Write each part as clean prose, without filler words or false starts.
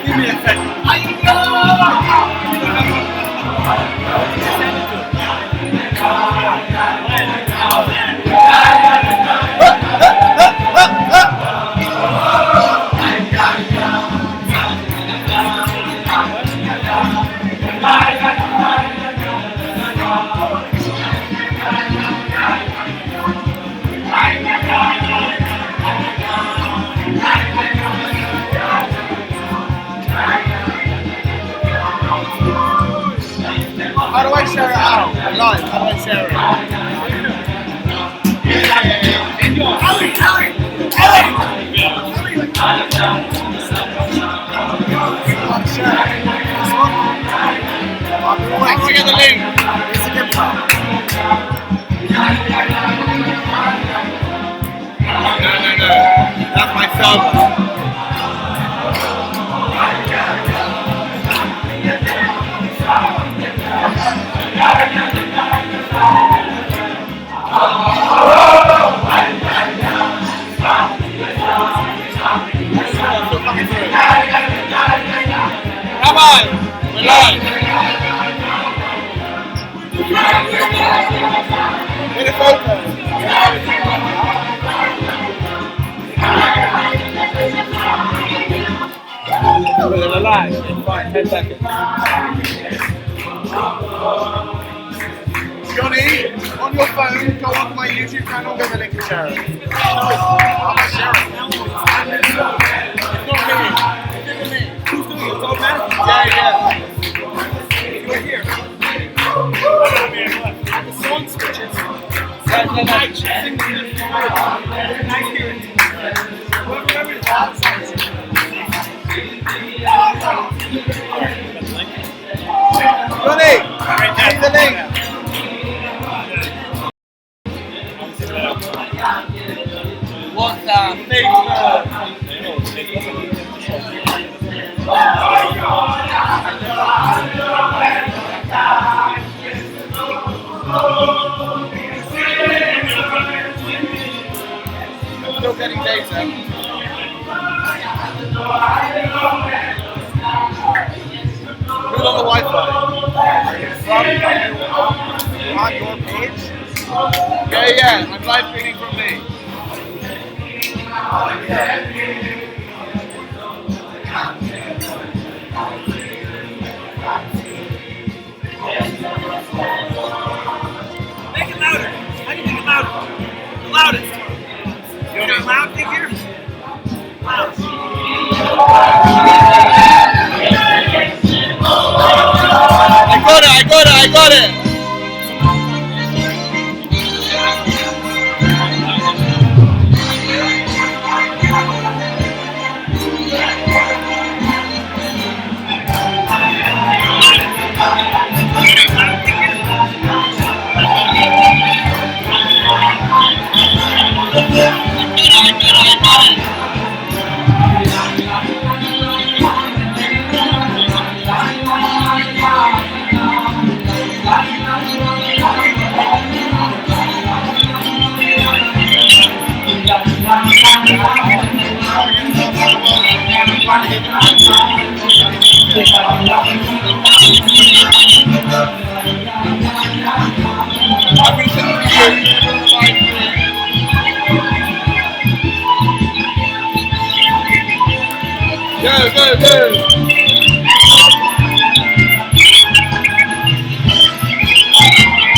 Give me a second. How do I share it out? Live, how do I share it? How do I get the link? It's a good one. No. That's my server. Come on, we're live. Get a photo. We're live in 10 seconds. Johnny, on your phone, go on my YouTube channel, go to the link to share it. I'm not sharing it. It's not me. It's me. Who's doing it? It's all man? Yeah. You're here. The song switches. Nice hearing. Whoever it is. Johnny, take the link. What's that? I'm still getting data. Who's on the Wi-Fi? On your page? Yeah. I'm live streaming from me. Make it louder. How do you make it louder? The loudest. You got a loud thing here? Loud. I got it.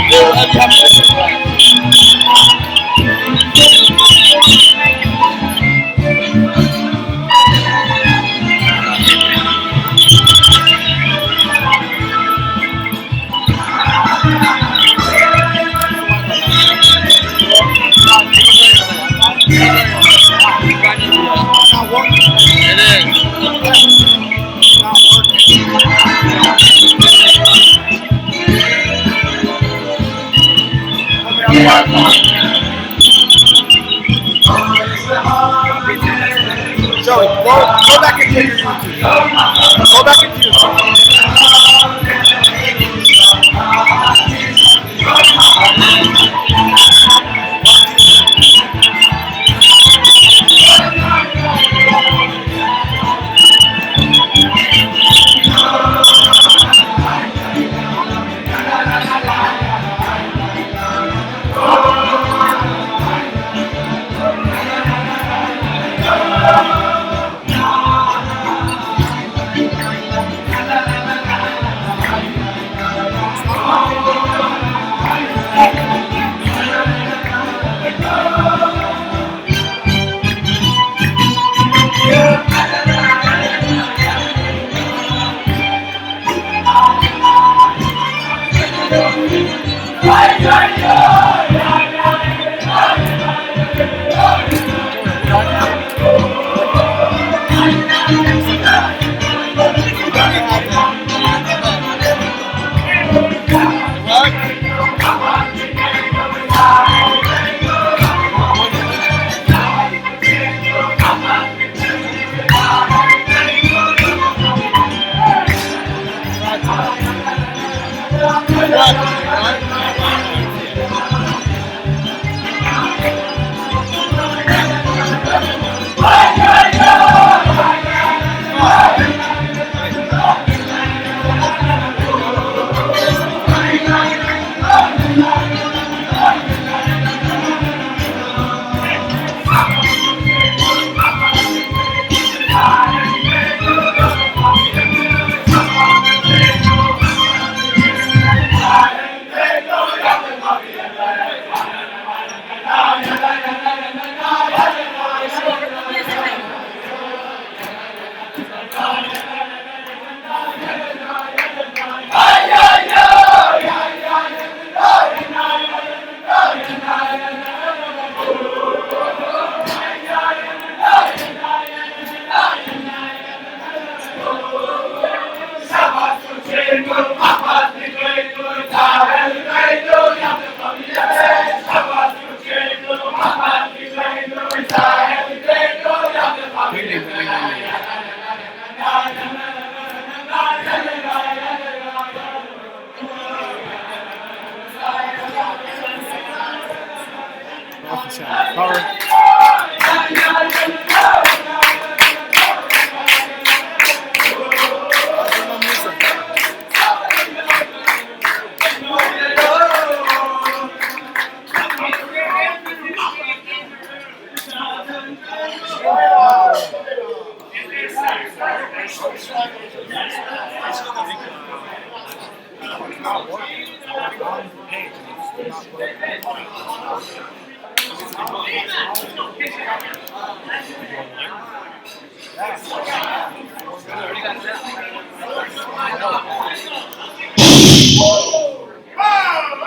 Go. It is. Joey, go back into your YouTube. Go back into YouTube.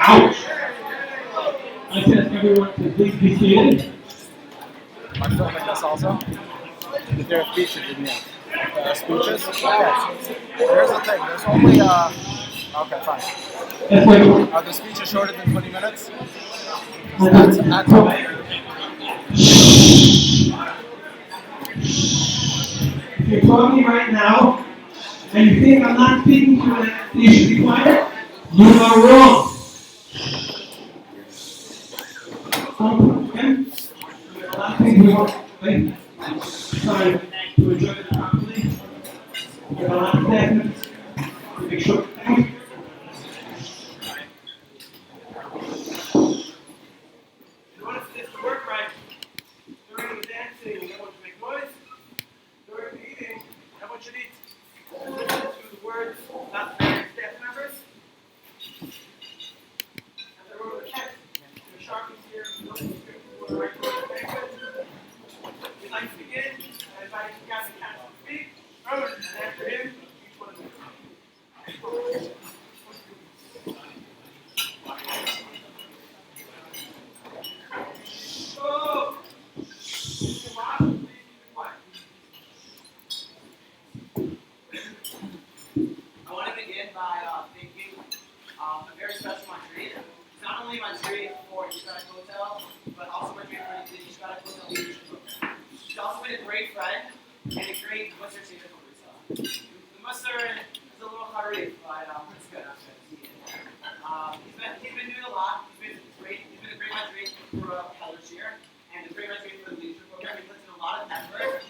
Ouch! I ask everyone to please be seated. I'm filming this also. Is there a feature in here? Speeches? Okay. Here's the thing. There's only, okay, fine. Let's wait. Are the speeches shorter than 20 minutes? That's okay. If you're talking right now, and you think I'm not speaking to you, you should be quiet, you are wrong. Okay? A lot of things we want to try to enjoy it properly. We have a lot of statements to make sure. We'd like East Side Hotel, but also graduated from the East Side Hotel Leadership Program. She's also been a great friend and a great Mustard Senior Marissa. The Mustard is a little hurry, but it's good. He's been doing a lot. He's been great. He's been a great mentor for this year, and a great mentor for the leadership program. He puts in a lot of effort.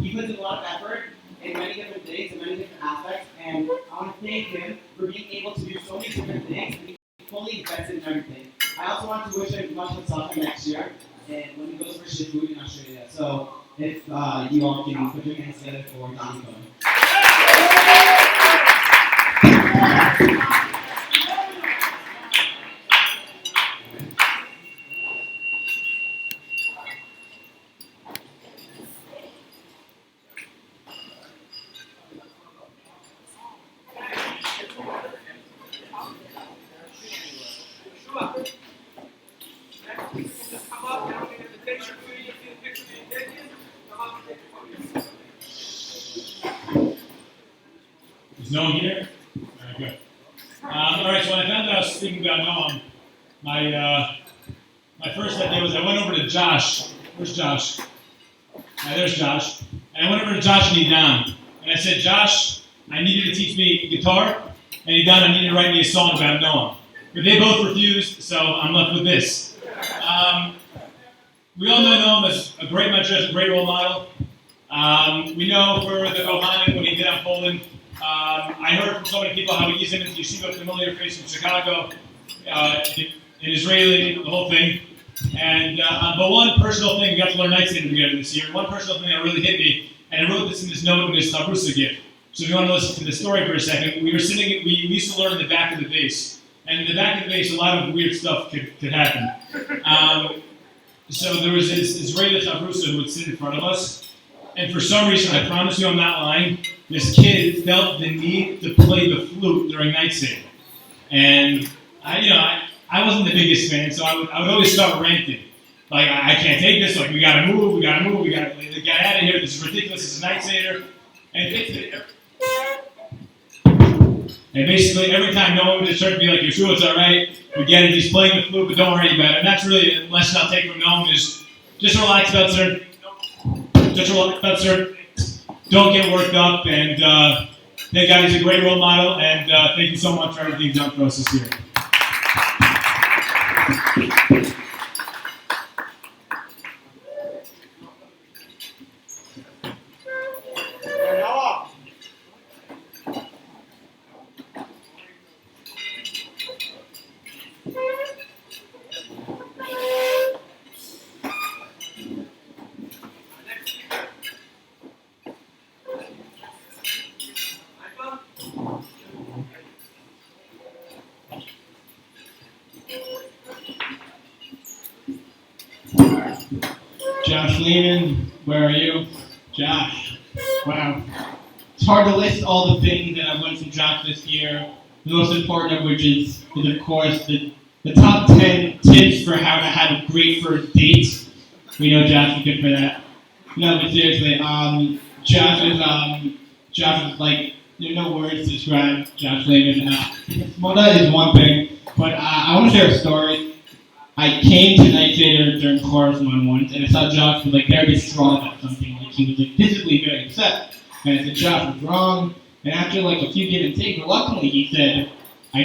He puts in a lot of effort in many different things, in many different aspects, and I want to thank him for being able to do so many different things, and he fully invested in everything. I also want to wish him much success next year, and when he goes for Shifu in Australia. So, if you all can put your hands together for Johnny Cohen. Is no one here? All right, good. All right, so when I found out I was speaking about Noam, my first idea was I went over to Josh. Where's Josh? There's Josh. And I went over to Josh and Edan. And I said, Josh, I need you to teach me guitar. And Edan, I need you to write me a song about Noam. But they both refused, so I'm left with this. We all know Noam as a great mentor, as a great role model. We know for the Kohanim, what he did on Poland. I heard from so many people how he used him into Yeshiva, familiar face in Chicago, an Israeli, the whole thing. And but one personal thing, we got to learn Night Seder together this year. One personal thing that really hit me, and I wrote this in this note in this Chavrusa gift. So if you want to listen to the story for a second, we used to learn in the back of the base. And in the back of the base, a lot of weird stuff could happen. So there was this Israeli Chavrusa who would sit in front of us. And for some reason, I promise you I'm not lying, this kid felt the need to play the flute during Night Seder. And I wasn't the biggest fan, so I would always start ranting. Like, I can't take this, like, we gotta move, we gotta get out of here, this is ridiculous, this is Night Seder. And basically every time no one would just start to be like, you're sure it's alright, we get it, he's playing the flute, but don't worry about it. And that's really a lesson I'll take from Noam is just relax about certain. Just relax about certain. Don't get worked up, and thank God he's a great role model, and thank you so much for everything you've done for us this year. Josh Lehman, where are you? Josh. Wow. It's hard to list all the things that I've learned from Josh this year. The most important of which is of course, the top 10 tips for how to have a great first date. We know Josh is good for that. No, but seriously, Josh is like, there are no words to describe Josh Lehman. Well, that is one thing, but I want to share a story. I came to Night Seder during chorus once, and I saw Josh was like very distraught about something. Like he was like visibly very upset. And I said, Josh, what's wrong? And after like a few give and take, reluctantly he said, I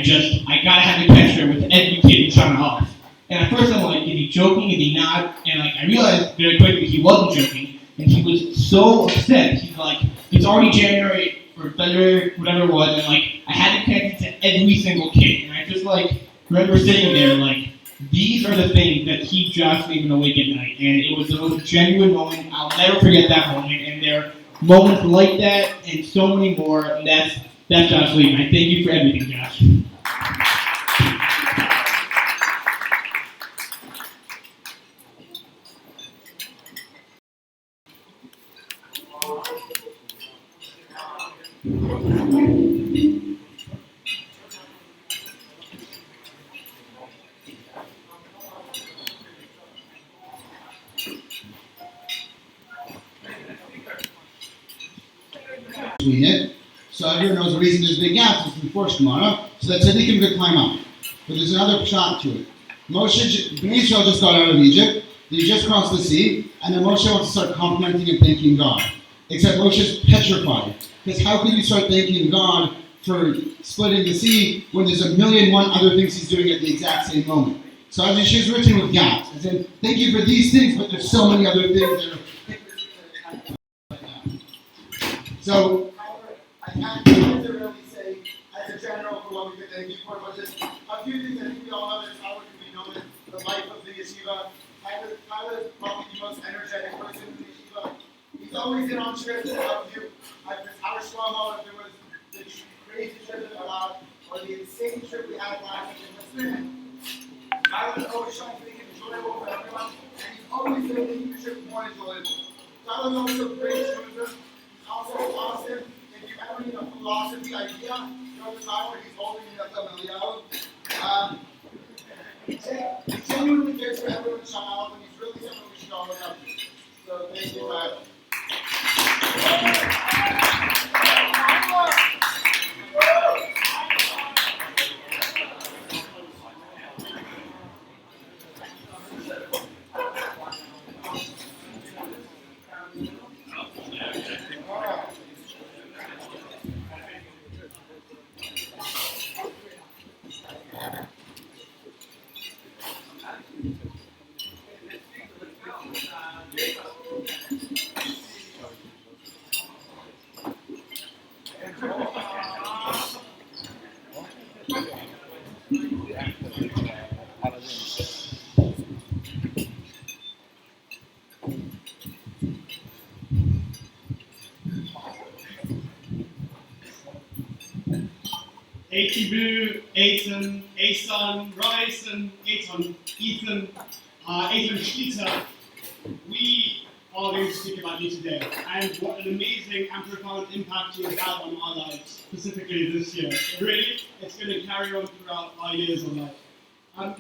gotta have a picture with every kid in China off. And at first I'm like, is he joking? Is he not? And like I realized very quickly he wasn't joking, and he was so upset. He's like, it's already January or February, whatever it was, and like I had to connect it to every single kid. And I just like remember sitting there like, these are the things that keep Josh Lehman awake at night, and it was the most genuine moment. I'll never forget that moment, and there are moments like that and so many more, and that's Josh Lehman. I thank you for everything, Josh. Between it, so everyone knows the reason there's big gaps is before Shemana, so that Tzaddikim could climb up. But there's another shot to it. Bnei Israel just got out of Egypt. They just crossed the sea, and then Moshe wants to start complimenting and thanking God. Except Moshe's petrified. Because how can you start thanking God for splitting the sea when there's a million one other things he's doing at the exact same moment? So as she's written with gaps. I said, thank you for these things, but there's so many other things that are. So, I can't really say, as a general, for what we could thank you for, but just a few things I think we all know that Sanford can be known as the life of the yeshiva. Tyler is probably the most energetic person in the yeshiva. He's always in on trips to help you. At this our Shlomo, if there was the crazy trip that allowed, or the insane trip we had last year, Tyler's always trying to make it enjoyable for everyone, and he's always going to make the trip more enjoyable. Tyler's also a great chooser. Also awesome. If you ever need a philosophy idea, go to Tyler. He's holding it up a million. He genuinely cares for everyone's child, and he's really someone we should all look up to. So thank you, Tyler. Atibu, Aiton, Ason, Ryson, Aiton, Ethan, Aiton Shlita, we are going to speak about you today and what an amazing and profound impact you have had on our lives, specifically this year. Really, it's going to carry on throughout our years of life.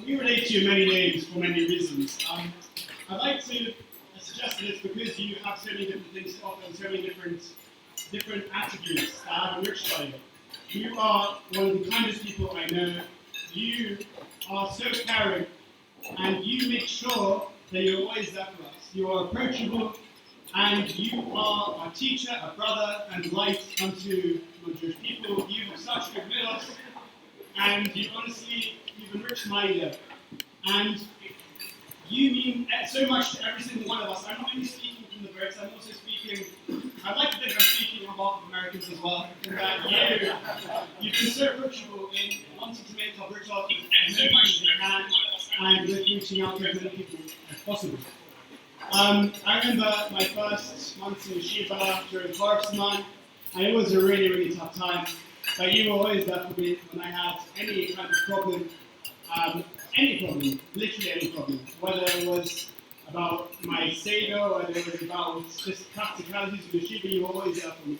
We relate to you in many ways for many reasons. I'd like to suggest that it's because you have so many different things to offer and so many different attributes that have enriched by you. You are one of the kindest people I know. You are so caring, and you make sure that you're always there for us. You are approachable, and you are a teacher, a brother, and light unto non-Jewish people. You have such good middles, and you've enriched my year. And you mean so much to every single one of us. I'm not only speaking from the Brits, I'm also speaking, I'd like to think I'm speaking on behalf of Americans as well, in that you've been so approachable in wanting to make our British art as many people as you can, and with reaching out to as many people as possible. I remember my first months in Yeshiva during Clarkson, and it was a really, really tough time. But you were always there for me when I had any kind of problem, literally any problem, whether it was about my Seder, whether it was about just practicalities of Yeshiva, you were always there for me.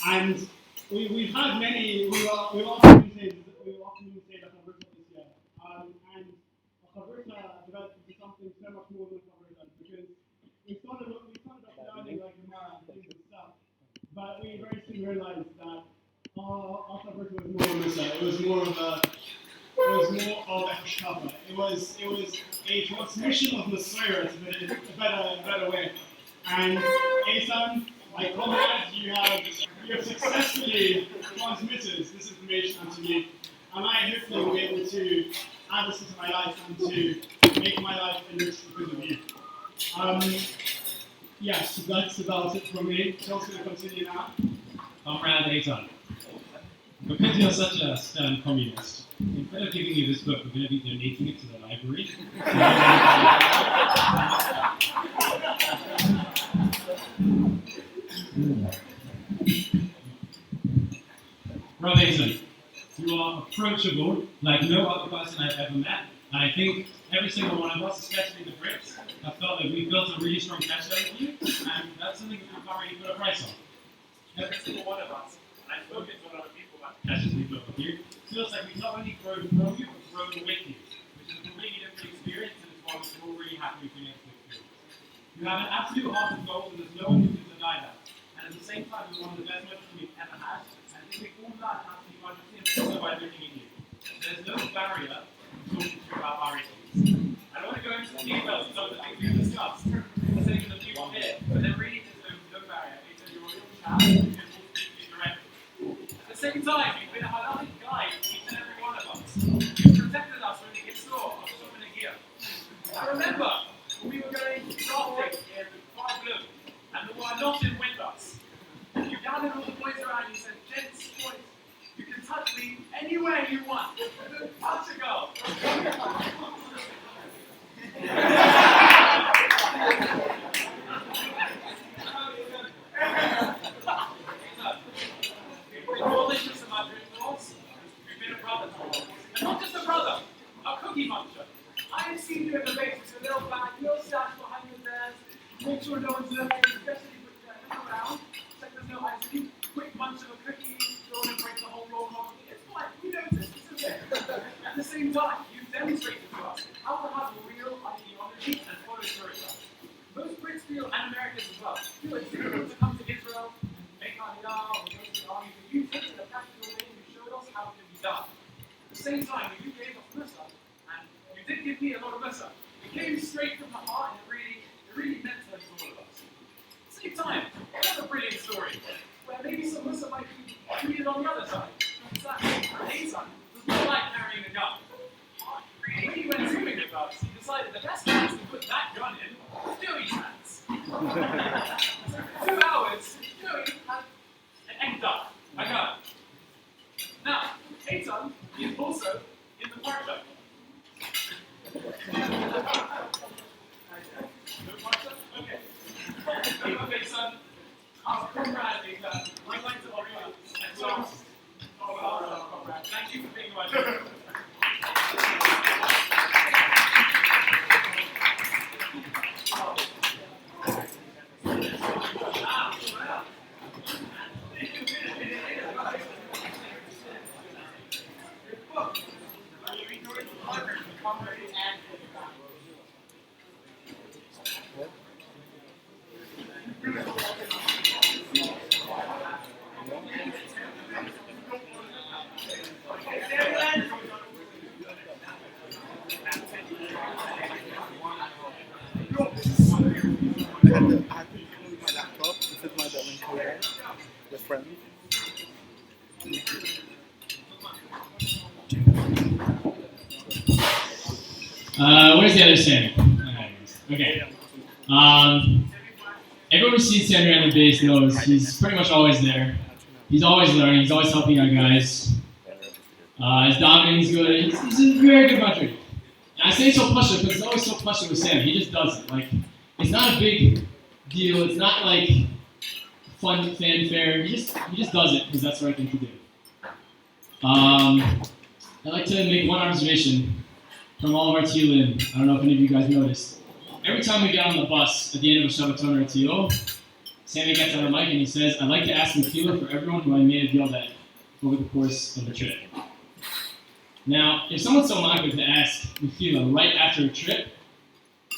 And we've had many, we were often saying that Chavrita this year. And Chavrita developed into something so much more than Chavrita, because we started off learning like Gemara and things and stuff, but we very soon realized that our Chavrita was more of a it was more of a hashkafa. It was a transmission of Messiah, to put it a better way. And Eitan, my comrade, you have successfully transmitted this information onto me, and I hopefully will be able to add this into my life and to make my life enriched because of you. Yes, that's about it from me. Charles going to continue now. Comrade Eitan, because you're such a stern communist, instead of giving you this book, we're going to be donating it to the library. Rob Aiton, you are approachable like no other person I've ever met, and I think every single one of us, especially the Brits, have felt that we've built a really strong connection with you, and that's something we can't really put a price on. Every single one of us, and I've spoken to a lot of people about the connections we've built with you, feels like we've not only grown from you, but grown with you, which is a completely different experience, and it's one we're all really happy with being able to experience. You have an absolute heart of gold, and there's no one who can deny that. And at the same time, you're one of the best mentors we've ever had, and I think we all learn how to be understood also by looking at you. So there's no barrier to talking to you about our issues. I don't want to go into the details of some of the things we've discussed, for the sake of the people here, but there really is no barrier. It's a real chat, and we'll speak to you directly. At the same time, you've been a halal guide to each and every one of us. You've protected us when we get sore of so many here. I remember when we were going drafting in Far Blue, and there were nothing with us. You gathered all the boys around and you said, gents, boys, you can touch me anywhere you want. Touch a girl. We've been religious in my dream thoughts. We've been a brother to us. And not just a brother, a cookie muncher. I have seen you in the basics, a little bag, little stash behind your desk. Make sure no one's looking, especially with look around. Check there's no ice cream. Quick munch of a cookie. Don't want to break the whole roll on. It's fine. We noticed. It's okay. At the same time, you've demonstrated to us how to have a real ideology and follow through it. Most Brits feel, and Americans as well, feel it's difficult to come to Israel, make aliyah, or go to the army, but you took it a practical way and you showed us how it can be done. At the same time, when you gave us Musa, and you did give me a lot of Musa, it came straight from the heart and it really meant to all of us. At the same time, another brilliant story, where maybe some Musa might be treated on the other side. That Asa does not like carrying a gun. When he went swimming with us, he decided the best place to put that gun in was Joey's hands. So for 2 hours, Joey had an end up, a gun. Now, Eitan is also in the park. No park? Okay. Okay, son. Our comrade is I'd like to offer you and so our comrade. Thank you for being my leader. I had to include my laptop because my link here with friends. Where's the other Sammy? Okay. Everyone who's seen Sammy on the base knows he's pretty much always there. He's always learning. He's always helping our guys. His dominating's good. He's a very good puncher. And I say so pusher because it's always so pusher with Sammy. He just does it. Like, it's not a big deal. It's not like fun fanfare. He just does it because that's the right thing to do. I'd like to make one observation from all of our TLIN. I don't know if any of you guys noticed. Every time we get on the bus at the end of a Shabbaton or a TO, Sammy gets on the mic and he says, I'd like to ask Mechila for everyone who I may have yelled at over the course of the trip. Now, if someone's so minded to ask Mechila right after a trip,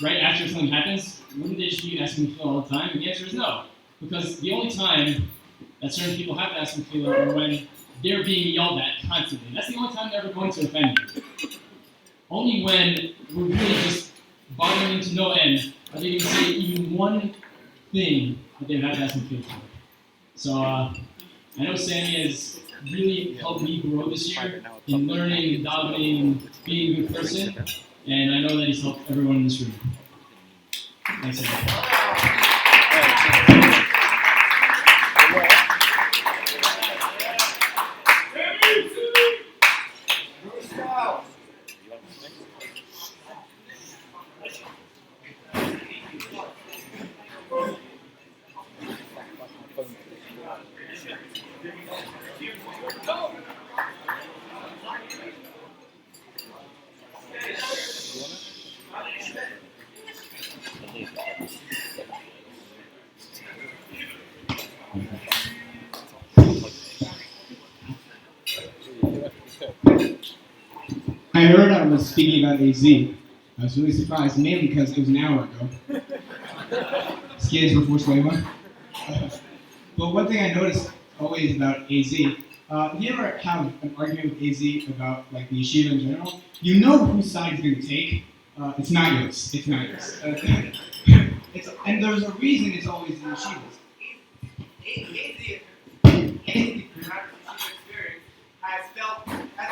right after something happens, wouldn't they just be asking Mechila all the time? And the answer is no. Because the only time that certain people have to ask Mechila are when they're being yelled at constantly. That's the only time they're ever going to offend you. Only when we're really just bothering them to no end are they going to say even one thing that they have to ask Mechila for. So I know Sammy has really helped me grow this year in learning and dominating and being a good person, and I know that he's helped everyone in this room. Thanks, everyone. I heard I was speaking about AZ. I was really surprised, mainly because it was an hour ago. Skins before Slema. But one thing I noticed always about AZ, if you ever have an argument with AZ about like the yeshiva in general, you know whose side he's going to take. It's not yours. It's not yours. And there's a reason it's always the yeshivas. Experience has felt has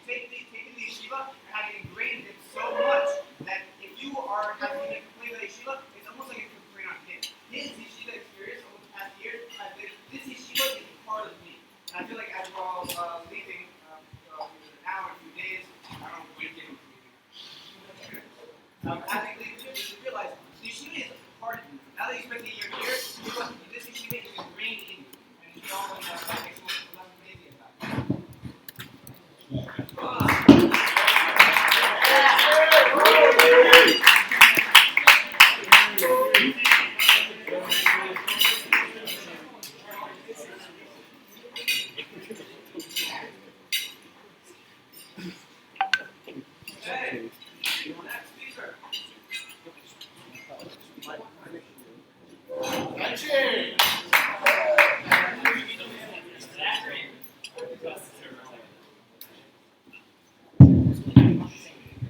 taken the yeshiva and had it ingrained in it so much that if you are having a complaint about yeshiva, it's almost like a complaint on him. His yeshiva experience over the past years, this yeshiva is part of me. And I feel like as we're all leaving an hour and 2 days, I don't know when it as I leave here, you realize the yeshiva is part of you. Now that you spent the year here, you realize this yeshiva is ingrained in you. And you all makes it less amazing about it.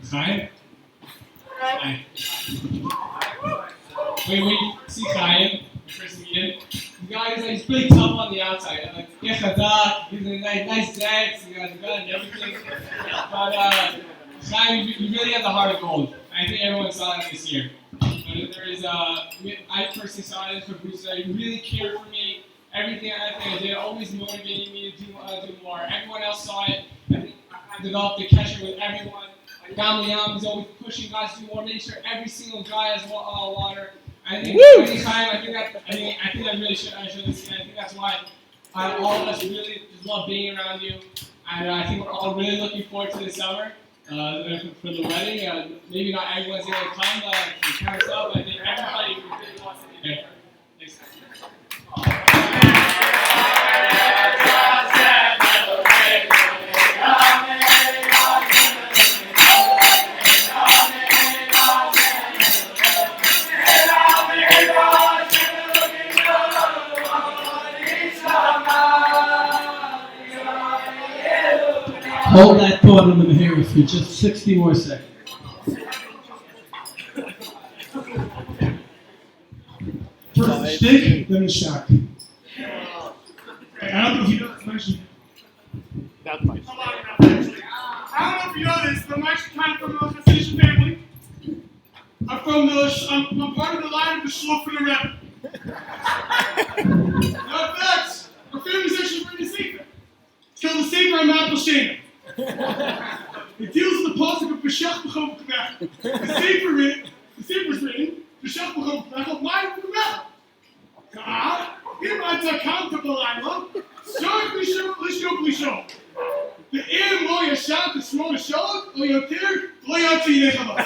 Chaim? Hi. Wait, see Chaim? First meet him. The guy is like, he's pretty tough on the outside. Like, yeah, he's a nice sex, he has a gun and everything. But Chaim, he really has a heart of gold. I think everyone saw that this year. There is, I personally saw it for Bruce. He really cared for me. Everything I did, always motivating me to do more. Everyone else saw it. I developed a connection with everyone. He's always pushing guys to do more, making sure every single guy has water. I think anytime, I think that really should have seen. I think that's why all of us really just love being around you. And I think we're all really looking forward to this summer for the wedding. Maybe not everyone's able to come to count us up, but I think everybody really wants to be there. Thanks. Hold that thought on the Mahira for just 60 more seconds. First shtick, then a shock. I don't know if you know this much. That's my I don't know if you know this, but I'm actually kind of from the Hasidic family. I'm part of the line of the Shul for the Rebbe. Now, facts. Our family's actually pretty secret. It's called the Sefer Mapel Shena. It deals with the pasuk of B'shach B'chov K'mech. The Sefer's written, B'shach B'chov K'mech, why K'mech? God, here I account to B'layla, Shach B'shach L'shok L'shok. The Im Lo Yashat, the Shmo L'shok, Lo Yotir, Lo Yotzi Yinechavah.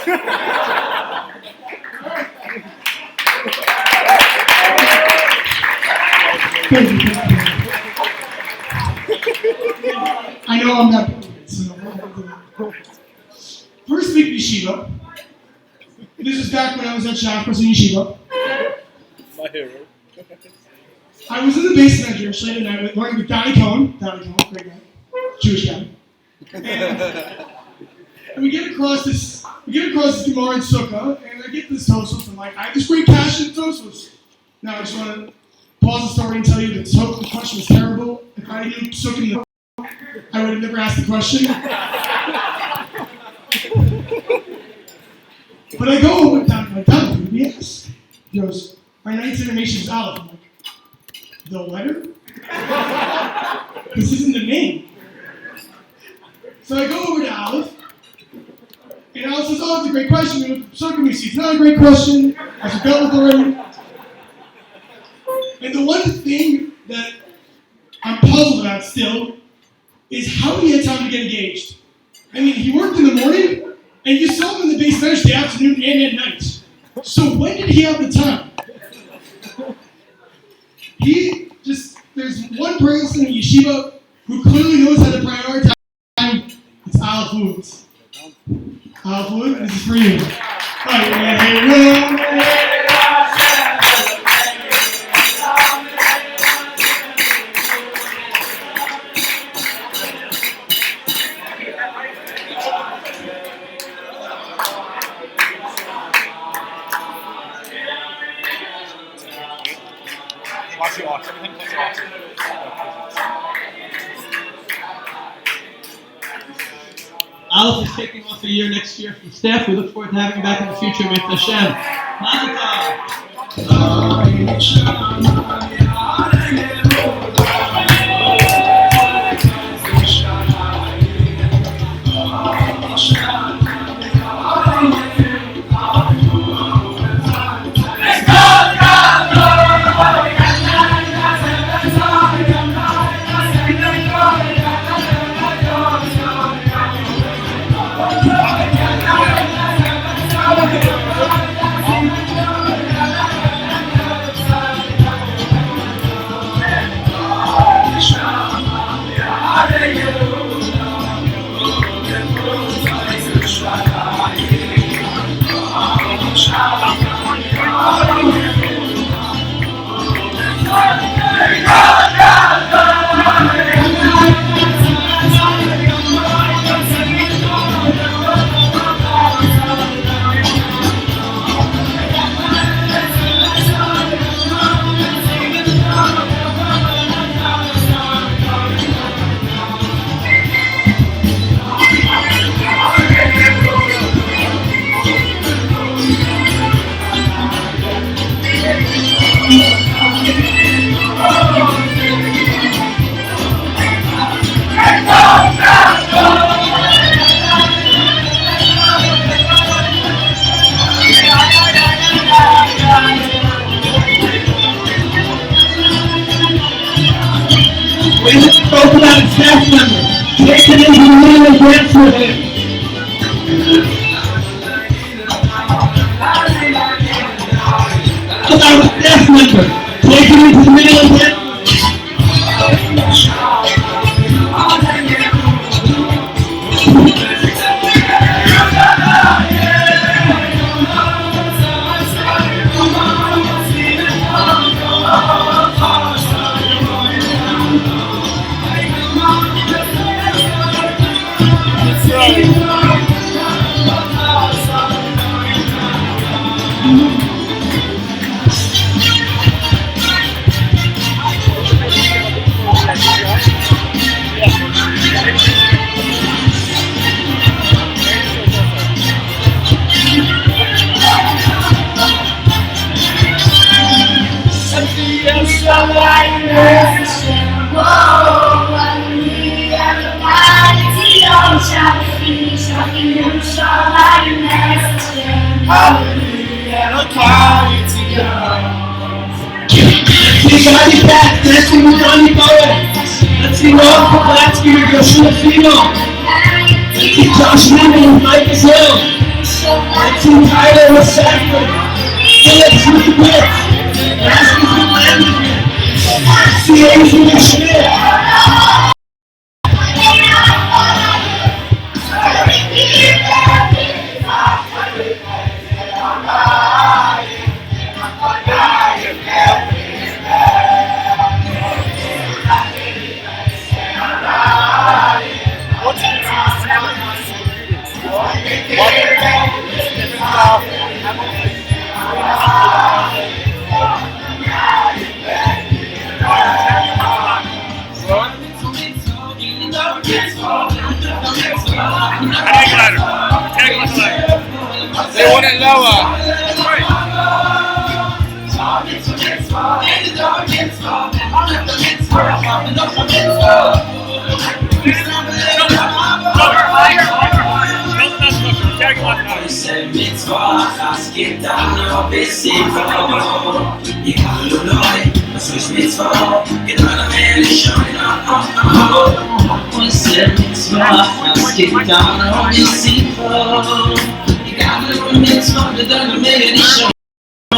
I know I'm not perfect, so first week yeshiva. This is back when I was at Shachris in yeshiva. My hero. I was in the base measure late at night working with Donnie Cohen, great guy, Jewish guy. And we get across this Gemara in Sukkah, and I get this Tosfos. I'm like, I have this great passion in Tosfos. Now I just want to pause the story and tell you that the question was terrible. If I didn't Sukkah in the I would have never asked the question. But I go with Don, like, Don, yes. He goes, our ninth information is Aleph. I'm like, the letter? This isn't the name. So I go over to Aleph, and Aleph says, oh, it's a great question. It's not a great question, as we dealt with already. And the one thing that I'm puzzled about still is how he had time to get engaged. I mean, he worked in the morning, and you saw him in the base bench the afternoon and at night. So when did he have the time? There's one person in yeshiva who clearly knows how to prioritize time. It's Aleph Woods. Aleph Woods, this is for you. Watch the ox. Everything plus the ox. Alice is taking off a year next year from staff. We look forward to having you back in the future. With Hashem. Mazel Spoken out of staff member. Take it into the middle and dance with him. Spoken out of staff member. Take it into the middle and dance. Everybody back, let's see who's on the boat. Let's see Rob Polatsky with Yoshua Fino. Let's see Josh Newman with Mike Hill. Let's see Tyler with Sanford. Phillips with the Blitz. Rasmus with Landon. Let's see Asian with Schmidt. They want it lower. Get down on your seat, you got a little mitzvah, but then I made it show.